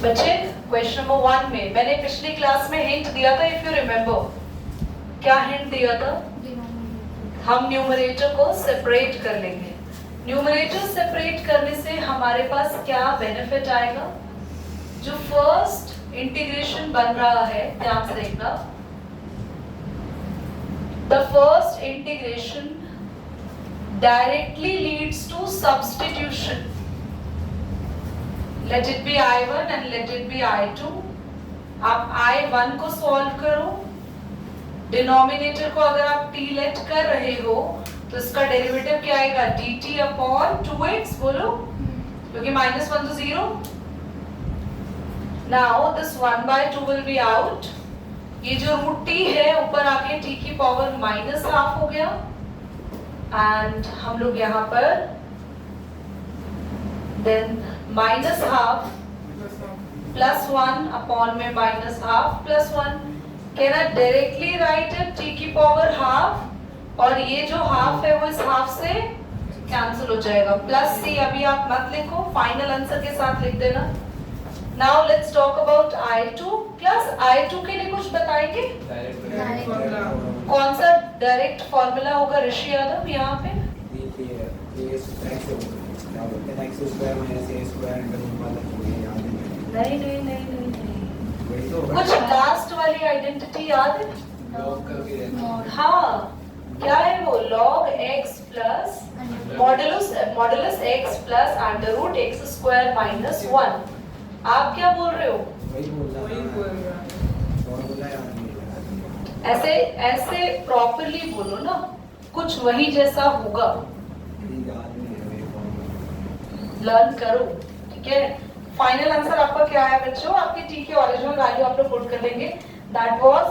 बच्चे question number 1 में मैंने पिछली क्लास में हिंट दिया था, इफ यू रिमेम्बर। क्या हिंट दिया था? हम न्यूमरेटर को सेपरेट कर लेंगे। न्यूमरेटर सेपरेट करने से हमारे पास क्या बेनिफिट आएगा? जो फर्स्ट इंटीग्रेशन बन रहा है, ध्यान से देखना, the first integration directly leads to substitution. Let it be I1 and let it be I2। आप I1 को सॉल्व करो, डिनोमिनेटर को अगर आप t लेट कर रहे हो तो इसका डेरिवेटिव क्या आएगा? dt अपॉन 2x, बोलो, क्योंकि -1 तो 0। Now this 1/2 will be out। ये जो रूट t है ऊपर आके t की पावर -½ हो गया, एंड हम लोग यहाँ पर देन -½ +1 अपॉन में -½ +1। Can I directly right it t की पावर ½ और ये जो हाफ है वो इस हाफ से कैंसिल हो जाएगा। प्लस c अभी आप मत लिखो, फाइनल आंसर के साथ लिख देना। Now let's talk about I2 plus I2 के लिए कुछ बताएंगे? कौन सा डायरेक्ट फॉर्मूला होगा ऋषि यादव यहाँ पे? नहीं, कुछ लास्ट वाली आइडेंटिटी याद है? हाँ, क्या है वो? log x plus modulus x plus √x² - 1। आप क्या बोल रहे हो? ऐसे प्रॉपरली बोलो ना, कुछ वही जैसा होगा। लर्न करो, ठीक है। फाइनल आंसर आपका क्या है बच्चों? आपके t के ओरिजिनल वैल्यू आप लोग पुट कर देंगे। दैट वाज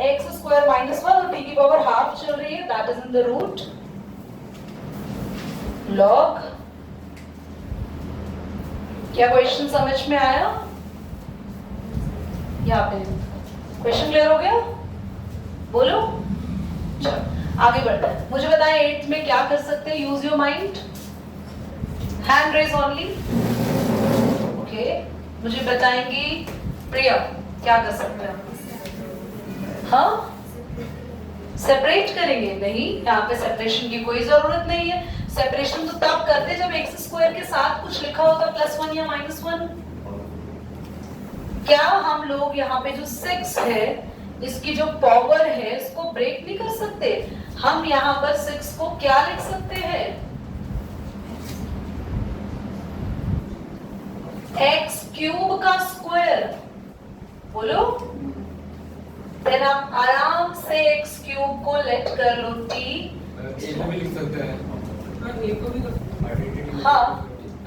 x² - 1 और t की पावर ½ चल रही है, that is in the root log। क्या क्वेश्चन समझ में आया? यहाँ पे क्वेश्चन क्लियर हो गया? बोलो, चलो आगे बढ़ते हैं। मुझे बताएं 8th में क्या कर सकते हैं? Use your mind, hand raise only. Okay, मुझे बताएंगी प्रिया क्या कर सकते हैं? हाँ, सेपरेट करेंगे? नहीं, यहाँ पे सेपरेशन की कोई जरूरत नहीं है। सेपरेशन तो तब करते जब x² के साथ कुछ लिखा होता +1 या -1। क्या हम लोग यहाँ पे जो 6 है इसकी जो पावर है इसको ब्रेक नहीं कर सकते? हम यहाँ पर 6 को क्या लिख सकते हैं? x³ का स्क्वायर, बोलो। देन आप आराम से x³ को लेट कर लो t। को भी लिख सकते हैं। हाँ,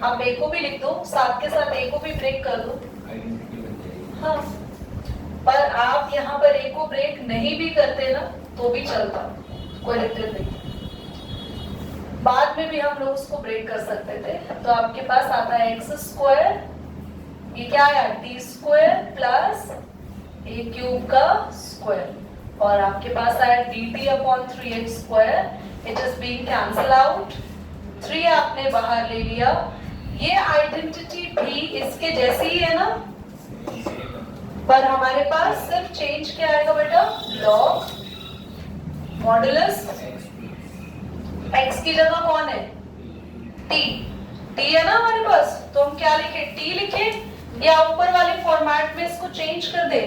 आप a को भी लिख दो, साथ के साथ a को भी ब्रेक कर दो। हाँ, पर आप यहाँ पर a को ब्रेक नहीं भी करते ना तो भी चलता, कोई दिक्कत नहीं। बाद में भी हम लोग उसको ब्रेक कर सकते थे। तो आपके पास आता है x², ये क्या है? t² प्लस a³ का स्क्वायर, और आपके पास आया dt upon 3x²। It is being cancel out, 3 आपने बाहर ले लिया। ये आइडेंटिटी भी इसके जैसी ही है ना, पर हमारे पास सिर्फ चेंज क्या आएगा बेटा? log मॉडुलस x की जगह कौन है? t है ना हमारे पास, तो हम क्या लिखे? t लिखे, या ऊपर वाले फॉर्मेट में इसको चेंज कर दे?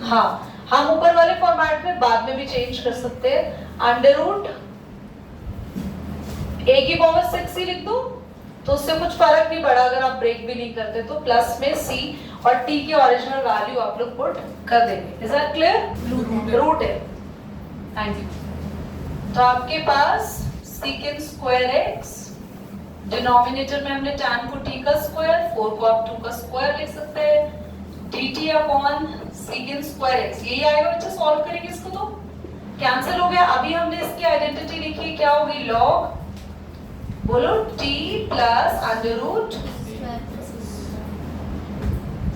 हाँ, हम ऊपर वाले फॉर्मेट में बाद में भी चेंज कर सकते हैं। अंडर रूट a की पावर 6 ही लिख दो, तो उससे कुछ फर्क नहीं पड़ा अगर आप ब्रेक भी नहीं करते तो। प्लस में c और t के ओरिजिनल वैल्यू आप लोग पुट कर देंगे। Is that clear? रूट है, थैंक यू। तो आपके पास sec²x, डिनोमिनेटर में हमने tan को t का स्क्वायर, 4 को आप 2 का स्क्वायर लिख सकते हैं। dt अपॉन sec²x, यही आएगा बच्चे। सॉल्व करेंगे इसको तो कैंसिल हो गया। अभी हमने इसकी आइडेंटिटी लिखी, क्या होगी? log, बोलो, t प्लस अंडर रूट।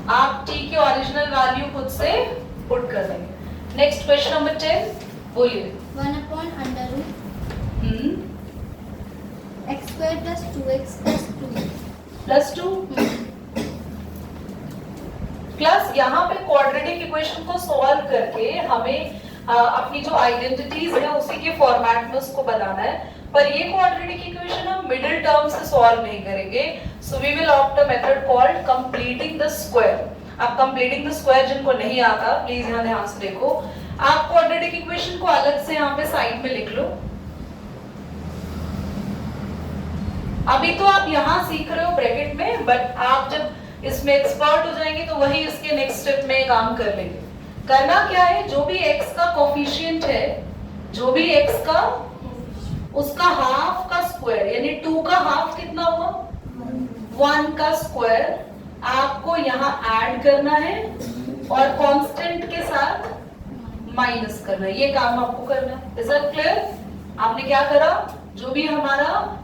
आप t के ओरिजिनल वैल्यू खुद से पुट कर देंगे। नेक्स्ट क्वेश्चन नंबर 10, बोलिए। 1 upon under root x² + 2x + 2 plus 2 plus यहाँ पे क्वाड्रेटिक इक्वेशन को सॉल्व करके हमें अपनी जो आइडेंटिटीज है उसी के फॉर्मेट में उसको बनाना है। पर ये क्वाड्रेटिक इक्वेशन हम मिडिल टर्म से सॉल्व नहीं करेंगे, so we will opt a method called completing the square. अब कंप्लीटिंग द स्क्वायर जिनको नहीं आता प्लीज यहाँ ध्यान से देखो, आप क्वाड्रेटिक इक्वेशन को अलग से यहाँ पे साइड में लिख लो। अभी तो आप यहाँ सीख रहे हो ब्रैकेट में, बट आप जब इसमें एक्सपर्ट हो जाएंगे तो वही इसके नेक्स्ट स्टेप में काम कर लेंगे। करना क्या है, जो भी x का कोफिशिएंट है, जो भी x का उसका हाफ का स्क्वायर, यानी 2 का हाफ कितना हुआ 1 का स्क्वायर, आपको यहाँ ऐड करना है और कांस्टेंट के साथ माइनस करना है। ये काम आपको करना है। Is that clear? आपने क्या करा, जो भी हमारा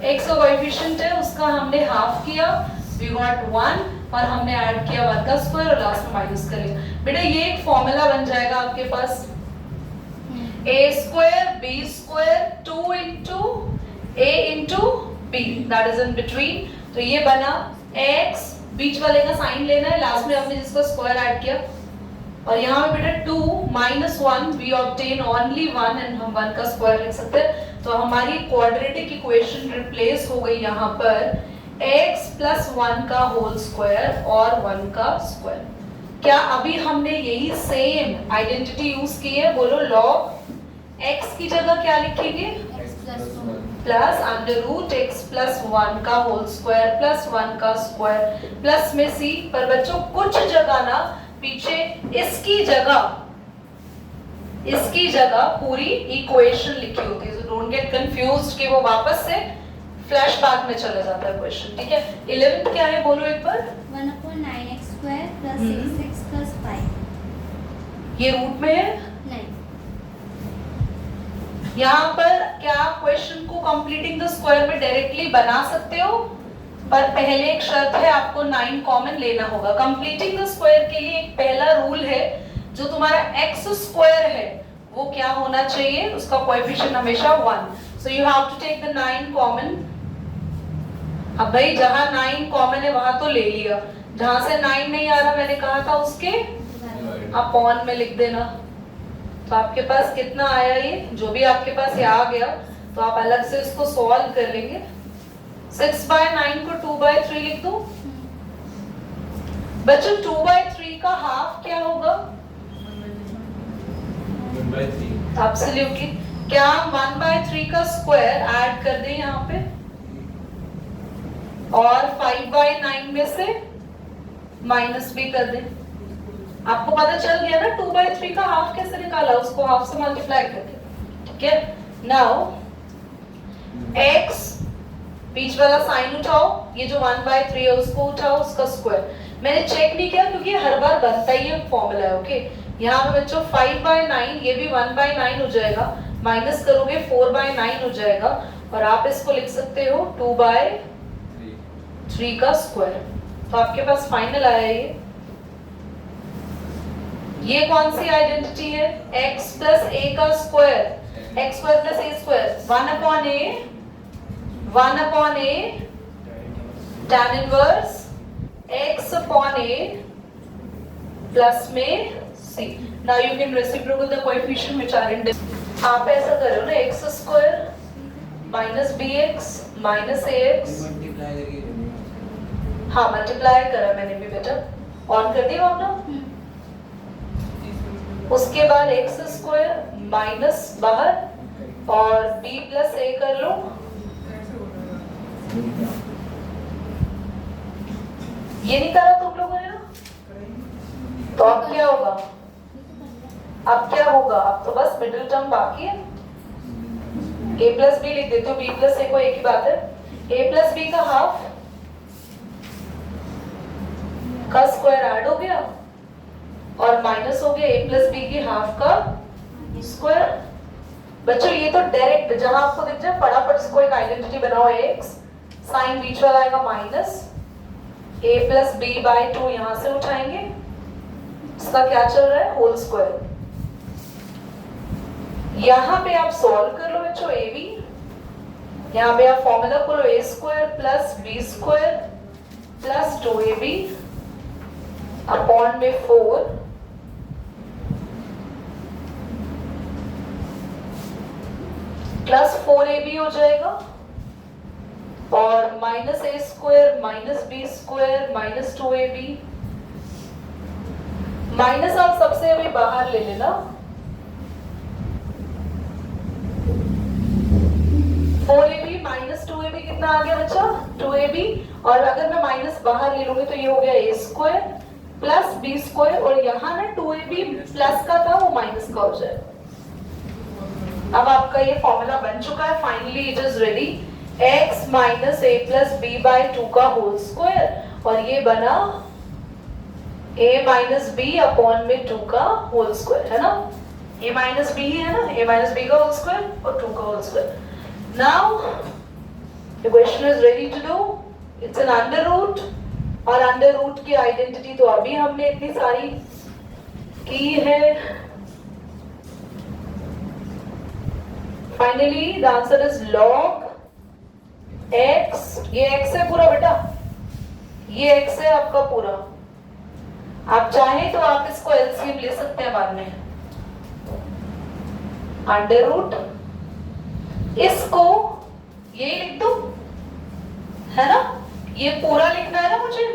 x का कोएफिशिएंट है उसका हमने हाफ किया, वी गॉट 1, और हमने ऐड किया 1 का स्क्वायर और लास्ट में माइनस कर लिया। बेटा ये एक फॉर्मूला बन जाएगा आपके पास, a square b square 2 into a into b, that is in between. तो ये बना x, बीच वाले का साइन लेना है, लास्ट में हमने जिसका स्क्वायर ऐड किया, और यहाँ पे बेटा 2 minus 1 we obtain only 1 and हम 1 का स्क्वायर लिख सकते हैं। तो हमारी क्वाड्रेटिक इक्वेशन रिप्लेस हो गई यहाँ पर x plus 1 का होल स्क्वायर और 1 का स्क्वायर। क्या अभी हमने यही सेम आइडेंटिटी यूज की है? बोलो log x की जगह क्या लिखेंगे, plus under root x plus 1 का होल स्क्वायर प्लस 1 का स्क्वायर प्लस में c। पर बच्चों कुछ जगह ना पीछे इसकी जगह पूरी इक्वेशन लिखी होती है, सो डोंट गेट कंफ्यूज्ड कि वो वापस से फ्लैशबैक में चला जाता है क्वेश्चन। ठीक है, 11th क्या है बोलो एक बार। 1/9x square plus 6x plus 5। ये रूट में है नहीं, यहाँ पर क्या क्वेश्चन को कंप्लीटिंग द स्क्वायर में डायरेक्टली बना सकते हो, पर पहले एक शर्त है, आपको 9 कॉमन लेना होगा। कंप्लीटिंग द स्क्वायर के लिए एक पहला रूल है, जो तुम्हारा x स्क्वायर है वो क्या होना चाहिए, उसका कोएफिशिएंट हमेशा 1। So you have to take the 9 common. अब भाई जहां 9 कॉमन है वहां तो ले लिया, जहां से 9 नहीं आ रहा मैंने कहा था उसके अपॉन में लिख देना। तो आपके पास कितना आया, ये जो भी आपके पास ये आ गया तो आप अलग से इसको सॉल्व कर लेंगे। 6/9 को 2/3 लिख दो। बच्चों 2/3 का हाफ क्या होगा? 1/3। एब्सोल्युटली। क्या हम 1/3 का स्क्वायर ऐड कर दें यहाँ पे और 5/9 में से माइनस भी कर दें? आपको पता चल गया ना 2/3 का हाफ कैसे निकाला, उसको हाफ से मल्टीप्लाई करके। ठीक है, नाउ x बीच वाला साइन उठाओ, ये जो 1/3 है उसको उठाओ, उसका स्क्वायर। मैंने चेक नहीं किया क्योंकि हर बार बनता ही एक फॉर्मूला है। ओके, यहाँ पे बच्चों 5/9, ये भी 1/9 हो जाएगा, माइनस करोगे 4/9 हो जाएगा, और आप इसको लिख सकते हो 2/3 का स्क्वायर। तो आपके पास फाइनल आया ये कौन सी आइडेंटिटी है, x प्लस a का square, x square plus a square, 1/a tan inverse x upon a plus में c। Now you can reciprocal the coefficient which are in difference। आप ऐसा करो ना, x square minus bx minus ax, हाँ multiply करा मैंने भी बेटा, ऑन कर दिया आपने। उसके बाद x स्क्वायर माइनस बाहर और b प्लस a कर लो। ये नहीं करा तुम लोगों ने ना, तो अब क्या होगा, अब क्या होगा, अब तो बस मिडिल टर्म बाकी है। a प्लस b लिख देते हो, b प्लस a को एक ही बात है, a प्लस b का हाफ का स्क्वायर ऐड हो गया और माइनस हो गया a प्लस b की हाफ का स्क्वायर। बच्चों ये तो डायरेक्ट जहां आपको दिख जाए फटाफट इसको एक आइडेंटिटी बनाओ, x साइन बीच वाला आएगा माइनस a प्लस b/2, यहां से उठाएंगे, इसका क्या चल रहा है होल स्क्वायर। यहां पे आप सॉल्व कर लो बच्चों a b, यहां पे आप फॉर्मूला खोलो a square plus b square plus 2ab upon में 4 प्लस 4ab हो जाएगा और minus a square minus b square minus 2ab minus आप सबसे अभी बाहर ले लेना 4ab माइनस 2ab कितना आ गया बच्चा 2ab और अगर मैं माइनस बाहर ले लूंगी तो ये हो गया a square plus b square और यहाँ ना 2ab प्लस का था वो माइनस का हो जाएगा। अब आपका ये फॉर्मूला बन चुका है finally it is ready x minus a plus b by 2 का होल स्क्वायर और ये बना a माइनस b अपॉन में 2 का होल स्क्वायर है ना a माइनस b है ना a माइनस b का होल स्क्वायर और 2 का whole square. Now the question is ready to do it's an under root और अंडर रूट की आइडेंटिटी तो अभी हमने इतनी सारी की है। Finally the answer is log x ये x है पूरा बेटा ये x है आपका पूरा। आप चाहें तो आप इसको एलसीएम ले सकते हैं बाद में अंडर रूट इसको ये लिख दो है ना ये पूरा लिखना है ना मुझे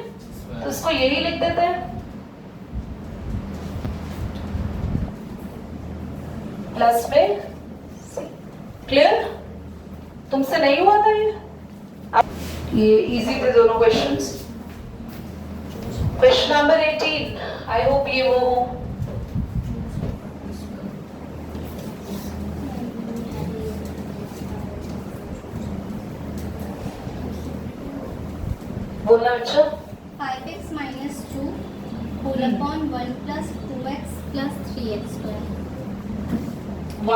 तो इसको यही लिख देते हैं प्लस में क्लियर तुमसे नहीं हुआ था ये इजी थे दोनों questions. Question number 18 I hope ये वो हो बोलना अच्छा 5x minus 2 whole upon 1 plus 2x plus 3x square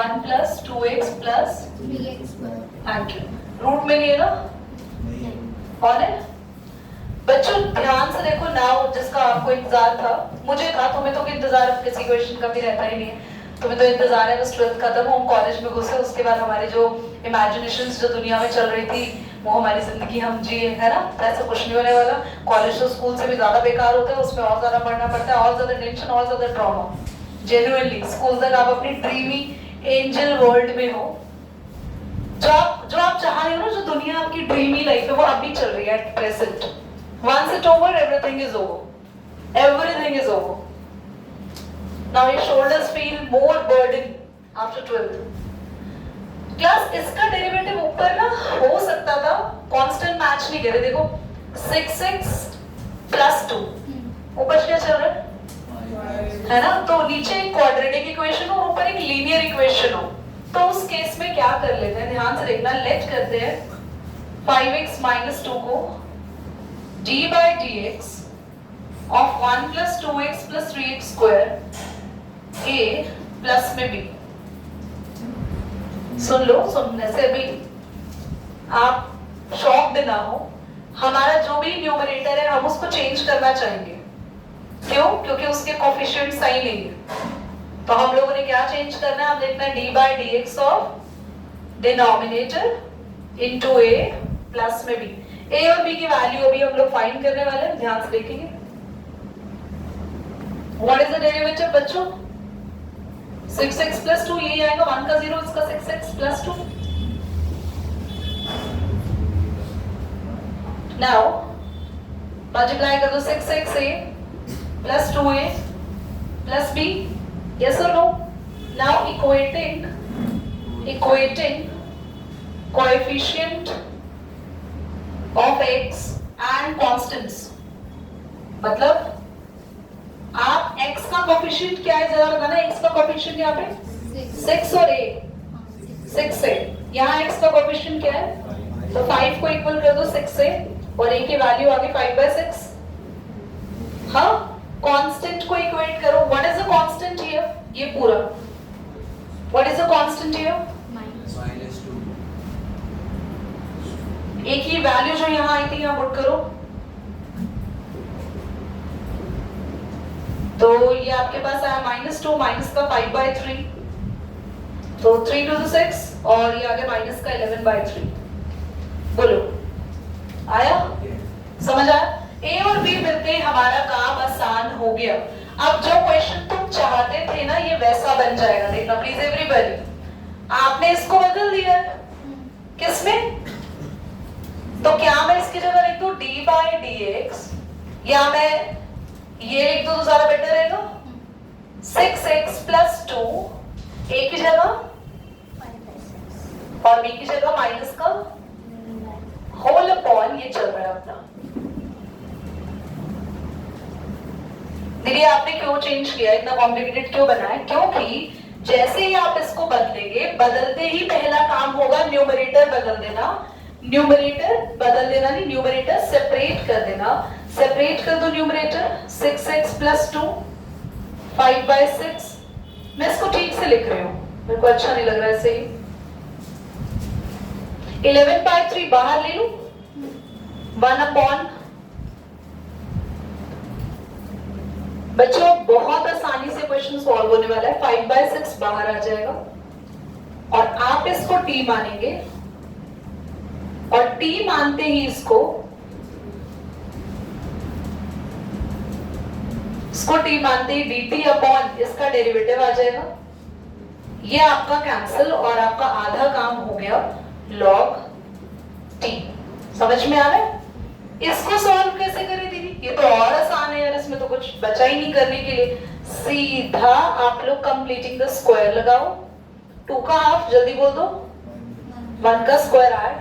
1 plus 2x plus 3x square thank you root में नहीं है ना और है बच्चों ध्यान से देखो नाउ जिसका आपको इंतजार था मुझे था तुम्हें तो इंतजार किसी क्वेश्चन का भी रहता ही नहीं है तुम्हें तो इंतजार है बस 12th खत्म हो हम कॉलेज में घुसे उसके बाद हमारी जो इमेजिनेशंस जो दुनिया में चल रही थी वो हमारी जिंदगी हम जिए है ना ऐसा कुछ नहीं होने वाला। कॉलेज तो स्कूल से भी ज्यादा बेकार होता है उसमें और ज्यादा पढ़ना पड़ता है और ज्यादा टेंशन और ज्यादा ट्रॉमा जेन्युइनली स्कूल तक आप अपनी ड्रीमी एंजल वर्ल्ड में हो जो आप चाह रहे हो ना जो दुनिया आपकी ड्रीमी लाइफ है वो अभी चल रही है at present. Once it over everything is over now your shoulders feel more burden after 12th class. इसका डेरिवेटिव ऊपर ना हो सकता था कांस्टेंट मैच नहीं करे देखो 6x plus 2 ऊपर क्या चल रहा है ना तो नीचे एक क्वाड्रेटिक इक्वेशन हो और ऊपर एक लीनियर इक्वेशन हो तो उस केस में क्या कर लेते हैं ध्यान से देखना लेट करते हैं 5x minus 2 को d by dx of 1 plus 2x plus 3x square a plus में b सुन लो सुनने से भी आप शॉक्ड ना हो हमारा जो भी न्यूमरेटर है हम उसको चेंज करना चाहेंगे क्यों क्योंकि उसके कोफिशिएंट सही नहीं है तो हम लोगों ने क्या चेंज करना है हम देखना है d by dx of denominator into a plus में b a और b की वैल्यू अभी हम लोग फाइंड करने वाले हैं ध्यान से देखेंगे। व्हाट इज द डेरिवेटिव बच्चों 6x plus 2 ये आएगा 1 का 0 इसका 6x plus 2 now multiply कर दो 6x a plus 2a plus b yes or no now equating coefficient of x and constants मतलब आप x का कोफिशिएंट क्या है जरा बताना x का कोफिशिएंट यहाँ पे 6 और a 6 से यहाँ x का कोफिशिएंट क्या है तो 5 को इक्वल कर दो 6 से और a की वैल्यू आ गई 5/6 हाँ कांस्टेंट को इक्वेट करो what is the constant here ये पूरा what is the constant here -2 a की वैल्यू जो यहाँ आई थी यहाँ पुट करो तो ये आपके पास आया -2 माइनस का 5/3 तो 3 to the 6 और ये आ गया माइनस का 11/3 बोलो आया समझ आया a और b मिलते हमारा काम आसान हो गया। अब जो क्वेश्चन तुम चाहते थे ना ये वैसा बन जाएगा, देखना प्लीज एवरीबॉडी। आपने इसको बदल दिया है किसमें, तो क्या मैं इसकी जगह लिख दूं डी बाई डी एक्स, या मैं ये लिख दूं तो ज्यादा बेटर रहेगा। 6x प्लस 2 a की जगह और b की जगह माइनस का होल अपॉन ये चल रहा है अपना। देखिए आपने क्यों चेंज किया, इतना कॉम्प्लिकेटेड क्यों बनाया, क्योंकि जैसे ही आप इसको बदलेंगे, बदलते ही पहला काम होगा न्यूमरेटर बदल देना। न्यूमरेटर बदल देना नहीं, न्यूमरेटर सेपरेट कर देना। सेपरेट कर दो न्यूमरेटर, 6x प्लस 2 5/6। मैं इसको ठीक से लिख रही हूँ, मेरे को अच्छा नहीं लग रहा है ऐसे ही। 11/3 बाहर ले लूं, 1 अपॉन। बच्चों बहुत आसानी से क्वेश्चन सॉल्व होने वाला है। 5/6 बाहर आ जाएगा और आप इसको t मानेंगे और t मानते ही इसको t मानते ही dt अपॉन इसका डेरिवेटिव आ जाएगा। ये आपका कैंसिल और आपका आधा काम हो गया log t। समझ में आ रहा है? इसको सॉल्व कैसे करें दीदी, ये तो और आसान है यार, इसमें तो कुछ बचा ही नहीं करने के लिए। सीधा आप लोग कंप्लीटिंग द स्क्वायर लगाओ, 2 का हाफ जल्दी बोल दो, 1 का स्क्वायर ऐड।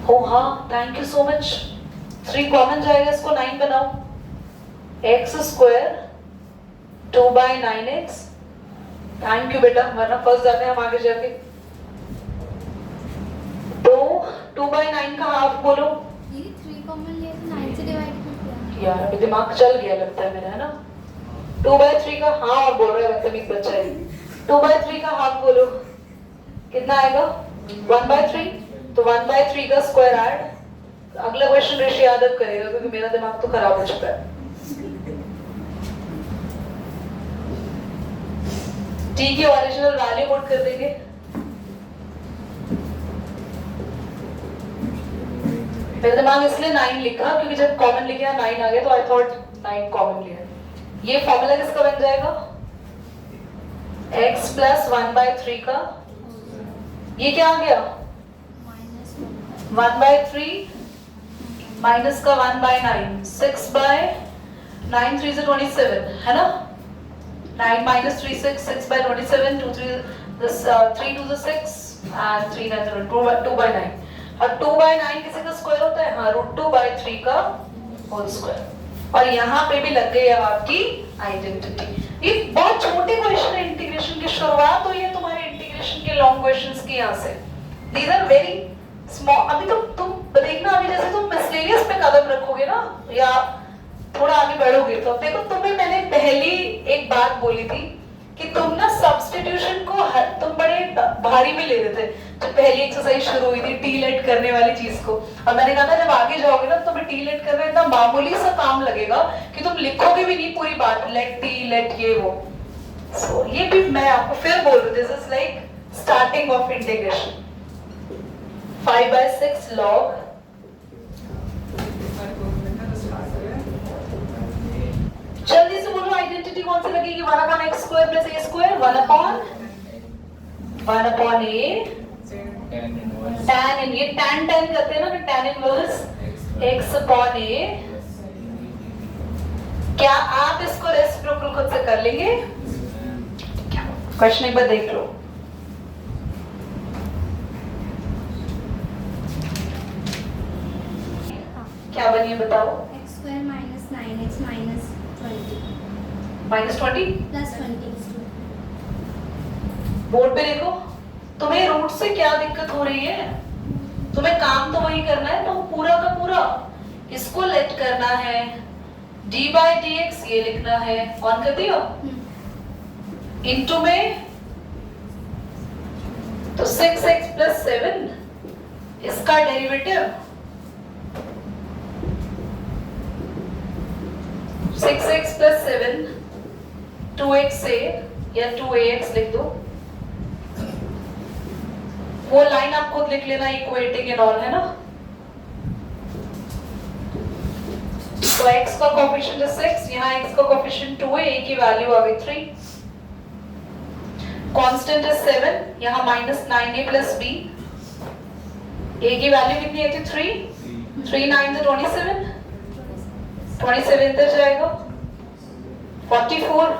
हो हाँ, thank you so much. 3 common जाएगा, इसको 9 बनाओ। x square 2/9x। Thank you बेटा, वरना फंस जाते हैं हम आगे जाके। तो 2/9 का हाफ बोलो। ये 3 कॉमन लिया तो 9 से डिवाइड कर दिया यार अभी दिमाग चल गया लगता है मेरा, है ना। 2/3 का हाँ और बोल रहा है लगता है एक बच्चा है। 2/3 का हाफ बोलो, कितना आएगा 1/3। तो 1/3 का स्क्वायर ऐड। अगला क्वेश्चन ऋषि यादव करेगा क्योंकि मेरा दिमाग तो खराब हो चुका है। टी की ओरिजिनल वैल्यू पुट कर देंगे। मेरा दिमाग इसलिए 9 लिखा क्योंकि जब कॉमन लिखा 9 आ गया तो आई थॉट 9 कॉमन लिया। ये फॉर्मूला किसका बन जाएगा, x प्लस 1/3 का। ये क्या आ गया 1/3 माइनस का 1/9, 6/9 3 से 27 है ना। 9 minus 3 6, 6/27, 2 3 2 6 and 3 9 2/9। और 2/9 किसी का स्क्वायर होता है, हाँ √2/3 का होल स्क्वायर। और यहाँ पे भी लग गई अब आपकी आइडेंटिटी। ये बहुत छोटे क्वेश्चन है, इंटीग्रेशन की शुरुआत हुई है तुम्हारे इंटीग्रेशन के लॉन्ग क्वेश्चंस की यहाँ से। These are very small. अभी तो तुम देखना, अभी जैसे तुम मिसलेनियस पे कदम रखोगे ना या थोड़ा आगे बढ़ोगे तो देखो, तुम्हें मैंने पहली एक बात बोली थी कि तुम ना सब्स्टिट्यूशन को तुम बड़े भारी में ले रहे थे जब पहली एक्सरसाइज शुरू हुई थी टी लेट करने वाली चीज को। और मैंने कहा था जब आगे जाओगे ना तुम्हें टी लेट करना इतना मामूली सा काम लगेगा कि तुम लिखोगे भी नहीं पूरी बात, लेट टी लेट ये वो। सो ये भी मैं आपको फिर बोल रही हूँ, this is like starting of integration. 5/6 log जल्दी से बोलो आइडेंटिटी कौन सी लगेगी, 1 upon x square plus a square, 1 upon a tan इन। ये tan करते हैं ना, फिर tan inverse x upon a। क्या आप इसको रेसिप्रोकल खुद से कर लेंगे? क्वेश्चन एक बार देख लो। क्या बनी है बताओ। x square minus 9x minus 20 -20 plus 20। Board पे देखो, तुम्हें रूट से क्या दिक्कत हो रही है, तुम्हें काम तो वही करना है, तो पूरा का पूरा इसको लेट करना है, d/dx ये लिखना है, ऑन कर दियो इनटू में, तो 6x प्लस 7 इसका डेरिवेटिव 6x प्लस 7 2x से या 2ax लिख दो। वो लाइन आप खुद लिख लेना, इक्वेटिंग एंड ऑल है ना। तो x का कोएफिशिएंट है 6, यहाँ x का कोएफिशिएंट 2 है, a की वैल्यू आ गई 3, कांस्टेंट है 7, यहाँ -9a + b, a की वैल्यू कितनी आई थी 3, 3 9 तो 27, 27 इधर जाएगा, 44,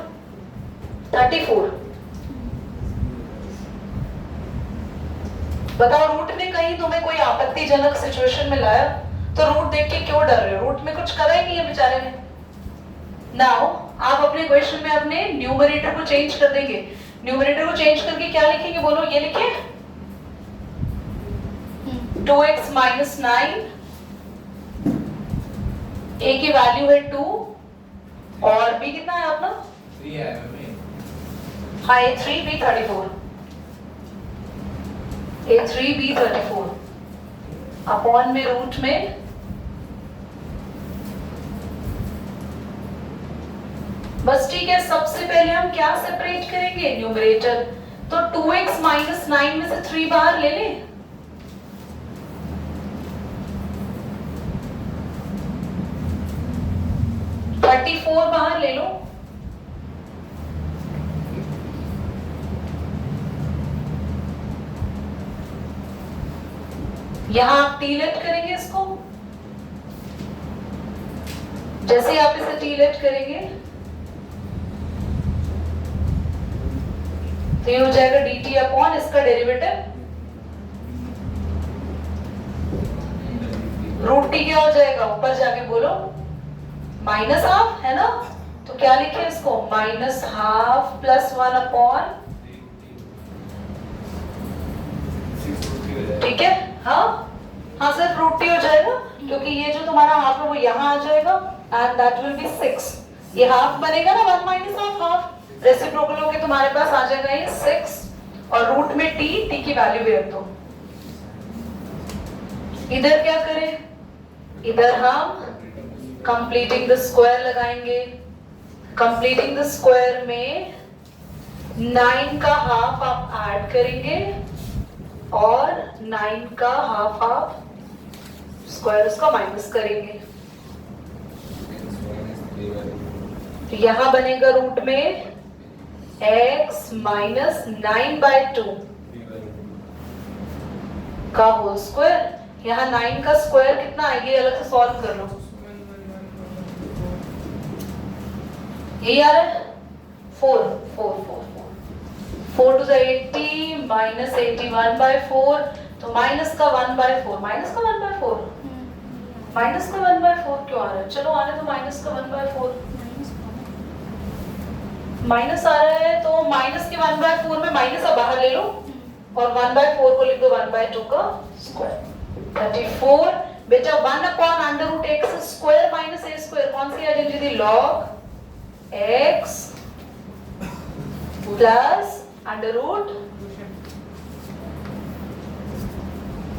34। बताओ रूट ने कहीं तुम्हें कोई आपत्तिजनक सिचुएशन में लाया तो रूट देख के क्यों डर रहे हो? रूट में कुछ करा ही नहीं है बेचारे ने। नाउ आप अपने क्वेश्चन में अपने न्यूमरेटर को चेंज कर देंगे। न्यूमरेटर को चेंज करके क्या लिखेंगे? बोलो, ये लिखे 2x - 9, a की वैल्यू है 2 और b कितना है अपना? 3 है मम्मी। हाँ, a3 b 34, a3 b 34 upon में रूट में बस ठीक है। सबसे पहले हम क्या सेपरेट करेंगे? न्यूमरेटर। तो 2x - 9 में से 3 बाहर ले लें। फोर बाहर ले लो। यहां आप टी लेट करेंगे इसको। जैसे आप इसे टी लेट करेंगे तो ये हो जाएगा dt अपॉन इसका डेरिवेटिव रूट टी। क्या हो जाएगा? ऊपर जाके बोलो माइनस हाफ, है ना? तो क्या लिखे इसको? -12 + 1 अपॉन, ठीक है? हाँ हाँ, सिर्फ रूट टी हो जाएगा क्योंकि ये जो तुम्हारा हाफ है वो यहाँ आ जाएगा एंड दैट विल बी 6। ये हाफ बनेगा ना, 1 - हाफ रेसिप्रोकल होके तुम्हारे पास आ जाएगा ये 6 और रूट में टी की वैल्यू भी रख दो। इधर क्या करें? इधर हम कंप्लीटिंग द स्क्वायर लगाएंगे। कंप्लीटिंग द स्क्वायर में 9 का हाफ आप ऐड करेंगे और 9 का हाफ आप स्क्वायर उसका माइनस करेंगे। तो यहां बनेगा रूट में x - 9/2 का होल स्क्वायर। यहाँ 9 का स्क्वायर कितना आएगी? अलग से सॉल्व कर लो। यही आ रहा है 4 4 to the 80 - 81/4, तो माइनस का 1/4, माइनस का 1/4, माइनस का 1/4 क्यों आ रहा है? चलो आने तो माइनस का 1/4, माइनस आ रहा है तो माइनस के 1/4 में माइनस अब बाहर ले लो और 1/4 को लिख दो 1/2 का स्क्वायर। 34 बेटा 1/√x² - a², कौन सी आइडेंटिटी थी? log x प्लस √,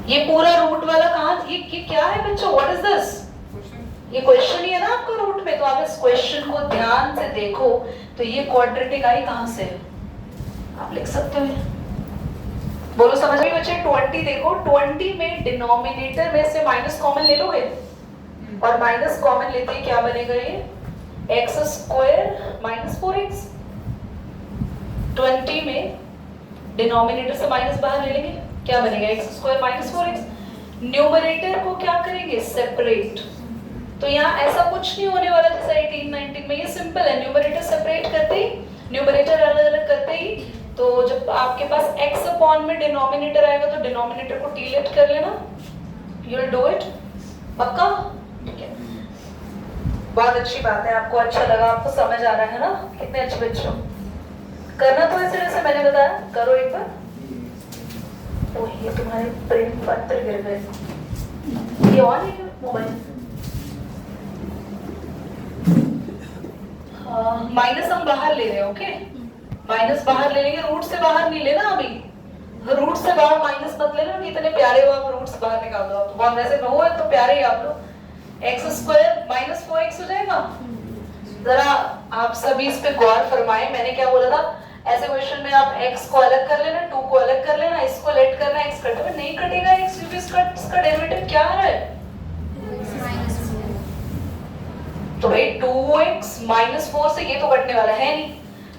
ये पूरा रूट वाला कहां? ये क्या है बच्चों? What is this? ये क्वेश्चन ही है ना आपका रूट में, तो आप इस क्वेश्चन को ध्यान से देखो। तो ये क्वाड्रेटिक आई कहां से? आप लिख सकते हो। बोलो समझ में बच्चे? 20 देखो, 20 में डिनोमिनेटर में से माइनस कॉमन ले लोगे और माइनस कॉमन लेते ही क्या बनेगा? ये x² - 4x। 20 में डिनोमिनेटर से माइनस बाहर ले लेंगे, क्या बनेगा? x² - 4x। न्यूमरेटर को क्या करेंगे? सेपरेट। तो यहाँ ऐसा कुछ नहीं होने वाला जैसा 18 19 में। ये सिंपल है, न्यूमरेटर सेपरेट करते ही, न्यूमरेटर अलग अलग करते ही, तो जब आपके पास x अपॉन में डिनोमिनेटर आएगा तो डिनोमिनेटर को टी लेट कर लेना। यू विल डू इट, पक्का? ठीक है, बहुत अच्छी बात है। आपको अच्छा लगा, आपको समझ आ रहा है ना? कितने अच्छे बच्चे हो। करना तो ऐसे जैसे मैंने बताया, करो एक बार। ओह, ये तुम्हारे प्रेम पत्र गिर गए। ये ऑन है मोबाइल? माइनस हम बाहर ले रहे हैं, ओके? माइनस बाहर ले लेंगे, रूट से बाहर नहीं लेना अभी। रूट से बाहर माइनस मत लेना, कितने प्यारे हो आप, रूट से बाहर निकाल दो आप। बहुत वैसे हो तो प्यारे ही आप लोग। x² - 4x हो जाएगा। जरा आप सभी इस पे गौर फरमाएं। मैंने क्या बोला था? ऐसे क्वेश्चन में आप x को अलग कर लेना, 2 को अलग कर लेना, इसको लेट करना, x कटे में नहीं कटेगा x, क्योंकि इसका डेरिवेटिव क्या आ रहा है? तो भाई 2x माइनस 4 से ये तो कटने वाला है नहीं,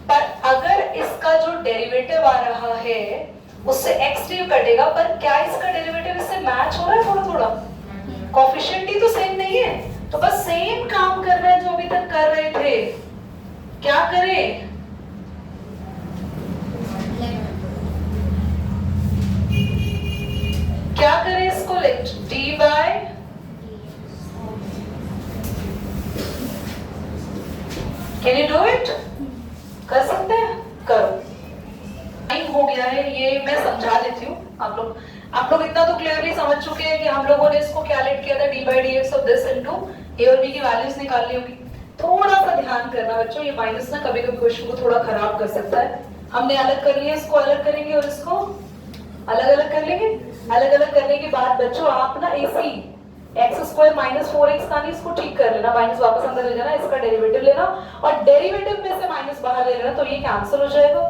पर अगर इसका जो डेरिवेटिव आ रहा है उससे x डी कटेगा, पर क्या इसका डेरिवेटिव इससे मैच हो रहा है? थोड़ा थोड़ा कोफिशिएंट ही तो सेम नहीं है, तो बस सेम काम कर रहे हैं जो अभी तक कर रहे थे। क्या करें? क्या करें इसको? Let dy can you do it? कर सकते हैं? करो। टाइम हो गया है, ये मैं समझा देती हूँ। आप लोग इतना तो क्लियरली समझ चुके हैं कि हम लोगों ने इसको क्या लेट किया था, d by d x of this into a और बी की वैल्यूज निकालनी होगी। थोड़ा सा ध्यान करना बच्चों, ये माइनस ना कभी कभी क्वेश्चन को थोड़ा खराब कर सकता है। हमने अलग कर लिया, इसको अलग करेंगे और इसको अलग अलग कर लेंगे। अलग अलग करने के बाद बच्चों आप ना इसी एक्स स्क्वायर माइनस 4x का नहीं, इसको ठीक कर लेना, माइनस वापस अंदर ले जाना, इसका डेरिवेटिव लेना और डेरिवेटिव में से माइनस बाहर ले लेना, तो ये कैंसिल हो जाएगा।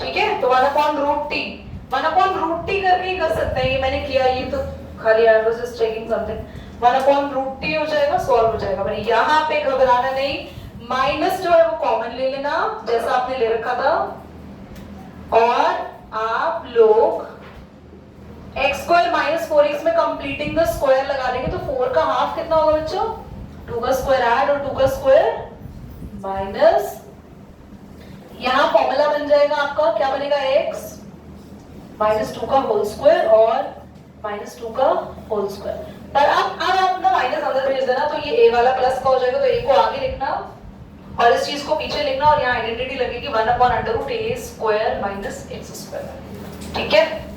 ठीक है, तो 1/√t 1/√t करके ही कर सकते हैं, ये मैंने किया, ये तो खाली I was just checking something. 1/√t हो जाएगा, सॉल्व हो जाएगा। पर यहाँ पे घबराना नहीं, माइनस जो है वो कॉमन ले लेना जैसा आपने ले रखा था, और आप लोग x स्क्वायर माइनस 4x में कंप्लीटिंग द स्क्वायर लगा देंगे, तो 4 का हाफ कितना होगा बच्चों? 2 का स्क्वायर ऐड और 2 का स्क्वायर माइनस, यहाँ फॉर्मूला बन जाएगा आपका, क्या बनेगा? x माइनस 2 का होल स्क्वायर और माइनस 2 का होल स्क्वायर। पर अब आप ना माइनस अंदर भेज देना, तो ये a वाला प्लस का हो जाएगा, तो a को आगे लिखना और इस चीज को पीछे लिखना, और यहाँ आइडेंटिटी लगेगी 1/√a² माइनस x स्क्वायर। ठीक है।